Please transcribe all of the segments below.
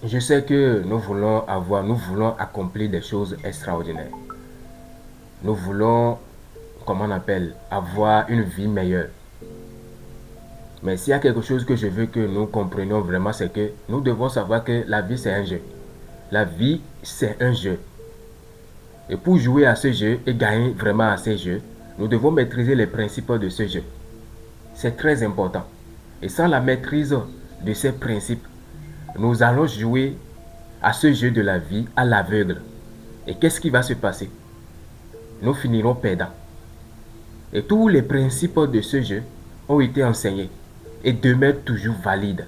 Je sais que nous voulons accomplir des choses extraordinaires. Nous voulons, comment on appelle, avoir une vie meilleure. Mais s'il y a quelque chose que je veux que nous comprenions vraiment, c'est que nous devons savoir que la vie, c'est un jeu. La vie, c'est un jeu. Et pour jouer à ce jeu et gagner vraiment à ce jeu, nous devons maîtriser les principes de ce jeu. C'est très important. Et sans la maîtrise de ces principes, nous allons jouer à ce jeu de la vie à l'aveugle. Et qu'est-ce qui va se passer? Nous finirons perdants. Et tous les principes de ce jeu ont été enseignés et demeurent toujours valides.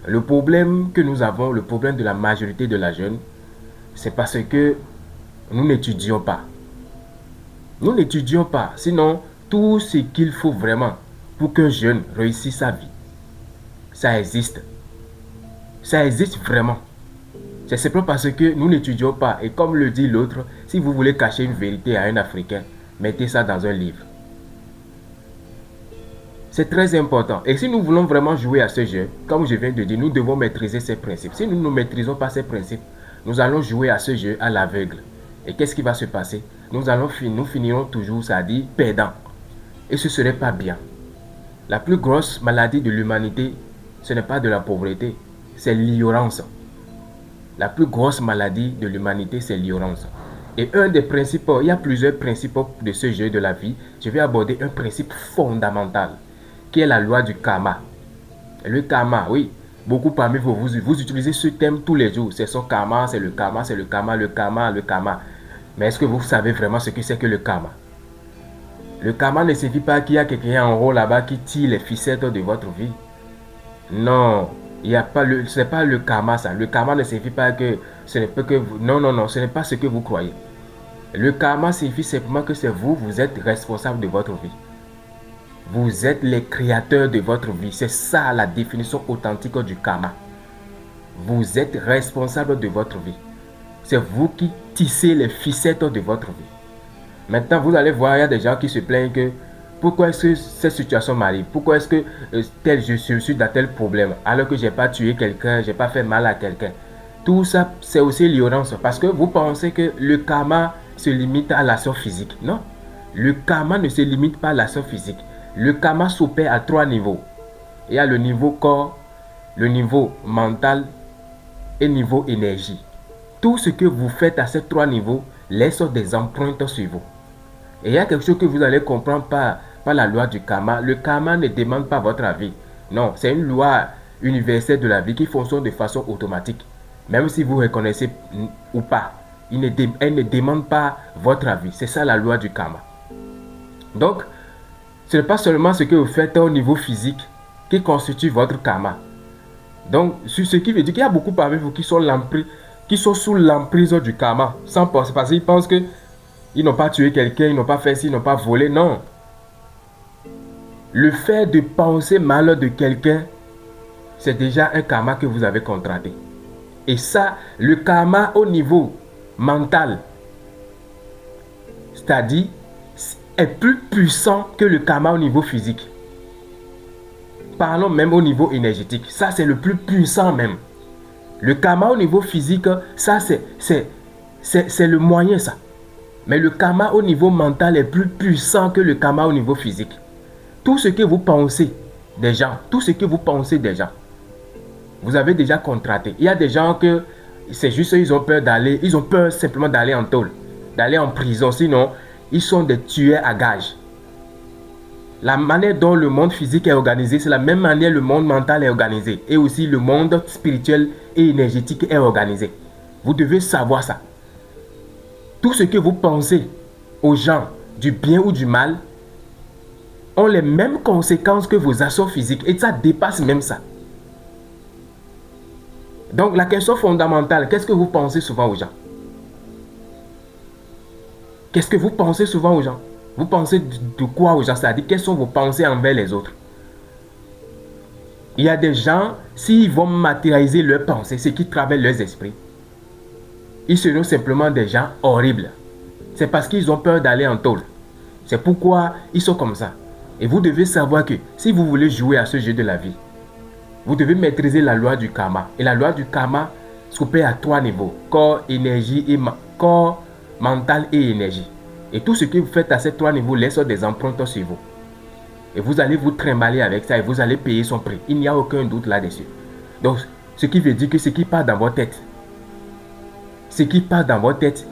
Le problème que nous avons, le problème de la majorité de la jeune, c'est parce que nous n'étudions pas. Nous n'étudions pas. Sinon, tout ce qu'il faut vraiment pour qu'un jeune réussisse sa vie, ça existe. Ça existe vraiment. C'est simplement parce que nous n'étudions pas. Et comme le dit l'autre, si vous voulez cacher une vérité à un Africain, mettez ça dans un livre. C'est très important. Et si nous voulons vraiment jouer à ce jeu, comme je viens de dire, nous devons maîtriser ces principes. Si nous ne maîtrisons pas ces principes, nous allons jouer à ce jeu à l'aveugle. Et qu'est-ce qui va se passer? Nous finirons toujours, ça dit, perdants. Et ce ne serait pas bien. La plus grosse maladie de l'humanité, ce n'est pas de la pauvreté, c'est l'ignorance. La plus grosse maladie de l'humanité, c'est l'ignorance. Et un des principes, il y a plusieurs principes de ce jeu de la vie. Je vais aborder un principe fondamental, qui est la loi du karma. Le karma, oui. Beaucoup parmi vous utilisez ce thème tous les jours. C'est son karma, c'est le karma, c'est le karma, le karma, le karma. Mais est-ce que vous savez vraiment ce que c'est que le karma? Le karma ne signifie pas qu'il y a quelqu'un en haut là-bas qui tire les ficelles de votre vie. Non, il y a pas le, ce n'est pas le karma ça. Le karma ne signifie pas que ce n'est pas que vous, non, non, non, ce n'est pas ce que vous croyez. Le karma signifie simplement que c'est vous, vous êtes responsable de votre vie. Vous êtes les créateurs de votre vie. C'est ça la définition authentique du karma. Vous êtes responsable de votre vie. C'est vous qui tissez les ficelles de votre vie. Maintenant, vous allez voir, il y a des gens qui se plaignent que pourquoi est-ce que cette situation m'arrive? Pourquoi est-ce que je suis dans tel problème alors que je n'ai pas tué quelqu'un, je n'ai pas fait mal à quelqu'un? Tout ça, c'est aussi l'ignorance parce que vous pensez que le karma se limite à l'action physique. Non, le karma ne se limite pas à l'action physique. Le karma s'opère à 3 niveaux. Il y a le niveau corps, le niveau mental et le niveau énergie. Tout ce que vous faites à ces 3 niveaux laisse des empreintes sur vous. Et il y a quelque chose que vous allez comprendre par la loi du karma. Le karma ne demande pas votre avis. Non, c'est une loi universelle de la vie qui fonctionne de façon automatique. Même si vous reconnaissez ou pas, elle ne demande pas votre avis. C'est ça la loi du karma. Donc, ce n'est pas seulement ce que vous faites au niveau physique qui constitue votre karma. Donc, ce qui veut dire qu'il y a beaucoup parmi vous qui sont sous l'emprise du karma, sans penser, parce qu'ils pensent que ils n'ont pas tué quelqu'un, ils n'ont pas fait ci, ils n'ont pas volé. Non. Le fait de penser mal de quelqu'un, c'est déjà un karma que vous avez contracté. Et ça, le karma au niveau mental, c'est-à-dire, est plus puissant que le karma au niveau physique. Parlons même au niveau énergétique. Ça, c'est le plus puissant même. Le karma au niveau physique, ça, c'est le moyen, ça. Mais le karma au niveau mental est plus puissant que le karma au niveau physique. Tout ce que vous pensez des gens, vous avez déjà contracté. Il y a des gens que c'est juste ils ont peur simplement d'aller en tôle, d'aller en prison. Sinon, ils sont des tueurs à gages. La manière dont le monde physique est organisé, c'est la même manière le monde mental est organisé. Et aussi le monde spirituel et énergétique est organisé. Vous devez savoir ça. Tout ce que vous pensez aux gens, du bien ou du mal, ont les mêmes conséquences que vos actions physiques. Et ça dépasse même ça. Donc la question fondamentale, qu'est-ce que vous pensez souvent aux gens? Qu'est-ce que vous pensez souvent aux gens? Vous pensez de quoi aux gens? C'est-à-dire, quelles sont vos pensées envers les autres? Il y a des gens, s'ils vont matérialiser leurs pensées, ce qui traverse leurs esprits, ils seront simplement des gens horribles. C'est parce qu'ils ont peur d'aller en tôle. C'est pourquoi ils sont comme ça. Et vous devez savoir que si vous voulez jouer à ce jeu de la vie, Vous devez maîtriser la loi du karma. Et la loi du karma s'opère à 3 niveaux. Corps, énergie et corps, mental et énergie. Et tout ce que vous faites à ces 3 niveaux laisse des empreintes sur vous. Et vous allez vous trimballer avec ça et vous allez payer son prix. Il n'y a aucun doute là-dessus. Donc, ce qui veut dire que ce qui part dans votre tête, ce qui part dans votre tête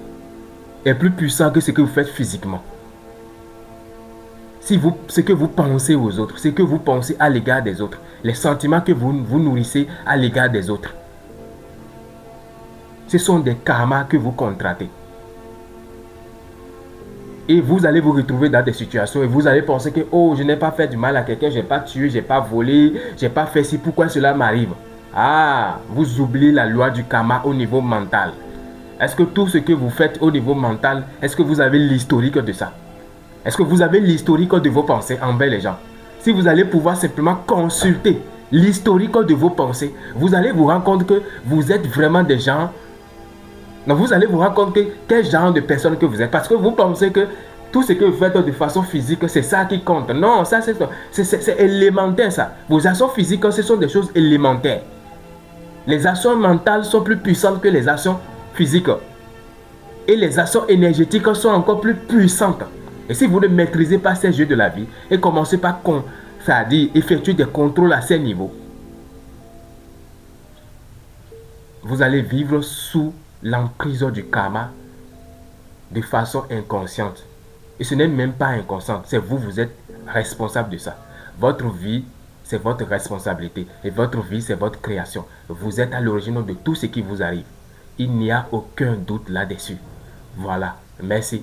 est plus puissant que ce que vous faites physiquement. Si ce que vous pensez aux autres, ce que vous pensez à l'égard des autres, les sentiments que vous nourrissez à l'égard des autres, ce sont des karmas que vous contractez. Et vous allez vous retrouver dans des situations et vous allez penser que oh, je n'ai pas fait du mal à quelqu'un, je n'ai pas tué, je n'ai pas volé, je n'ai pas fait ci, pourquoi cela m'arrive? Ah, vous oubliez la loi du karma au niveau mental. Est-ce que tout ce que vous faites au niveau mental, est-ce que vous avez l'historique de ça? Est-ce que vous avez l'historique de vos pensées envers les gens? Si vous allez pouvoir simplement consulter l'historique de vos pensées, vous allez vous rendre compte que vous êtes vraiment des gens. Donc vous allez vous rendre compte que quel genre de personne que vous êtes. Parce que vous pensez que tout ce que vous faites de façon physique, c'est ça qui compte. Non, ça c'est élémentaire ça. Vos actions physiques, ce sont des choses élémentaires. Les actions mentales sont plus puissantes que les actions physiques. Et les actions énergétiques sont encore plus puissantes. Et si vous ne maîtrisez pas ces jeux de la vie et commencez par c'est-à-dire effectuer des contrôles à ces niveaux, vous allez vivre sous l'emprise du karma de façon inconsciente. Et ce n'est même pas inconscient, c'est vous, vous êtes responsable de ça. Votre vie, c'est votre responsabilité. Et votre vie, c'est votre création. Vous êtes à l'origine de tout ce qui vous arrive. Il n'y a aucun doute là-dessus. Voilà, merci.